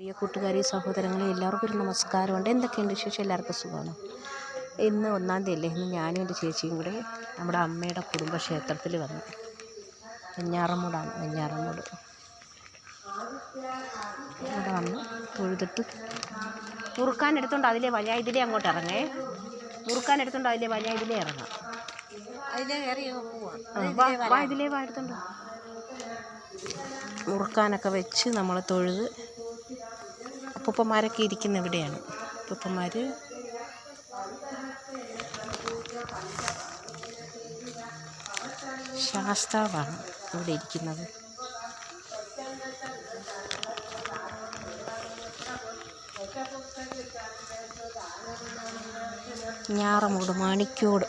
പ്രിയ കൂട്ടുകാരി സഹോദരങ്ങളെ എല്ലാവർക്കും ഒരു നമസ്കാരമുണ്ട്. എന്തൊക്കെയുണ്ട് വിശേഷം? എല്ലാവർക്കും സുഖമാണ്. ഇന്ന് 1-ാം തീയതിയല്ലേ? ഇന്ന് ഞാനും എൻ്റെ ചേച്ചിയും കൂടെ നമ്മുടെ അമ്മയുടെ കുടുംബക്ഷേത്രത്തിൽ വന്നു. വെഞ്ഞാറമൂടാണ്, വെഞ്ഞാറമൂട്. അവിടെ വന്ന് തൊഴുതിട്ട് മുറുക്കാൻ എടുത്തോണ്ട് അതിലെ വഴിയാ ഇതിലേ അങ്ങോട്ട് ഇറങ്ങേ. മുറുക്കാൻ എടുത്തോണ്ട് അതിലെ വഴിയാ ഇതിലേ ഇറങ്ങാം. ഇതിലേ വാ എടുത്തോണ്ട് മുറുക്കാനൊക്കെ വെച്ച് നമ്മൾ തൊഴുത്. അപ്പൂപ്പന്മാരൊക്കെ ഇരിക്കുന്ന ഇവിടെയാണ്. അപ്പൂപ്പന്മാർ ശാസ്താവാണ് ഇവിടെ ഇരിക്കുന്നത്. ഞാറമൂട് മാണിക്കോട്.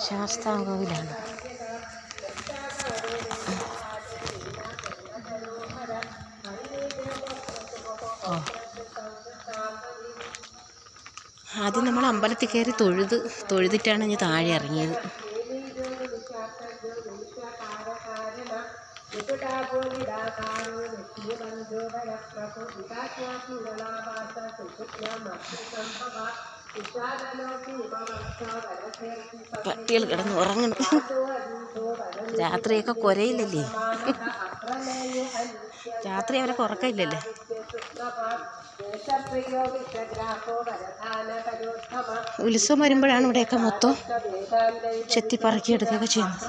ശാസ്താംകോവിലാണ്. ആദ്യം നമ്മൾ അമ്പലത്തിൽ കയറി തൊഴുതിട്ടാണ് ഇനി താഴെ ഇറങ്ങിയത്. പട്ടികൾ കിടന്ന് ഉറങ്ങണം. രാത്രിയൊക്കെ കുരയില്ലല്ലേ? രാത്രി അവരൊക്കെ ഉറക്കമില്ലല്ലേ? ഉത്സവം വരുമ്പോഴാണ് ഇവിടെയൊക്കെ മൊത്തം ചെത്തിപ്പറക്കിയെടുക്കുകയൊക്കെ ചെയ്യുന്നത്.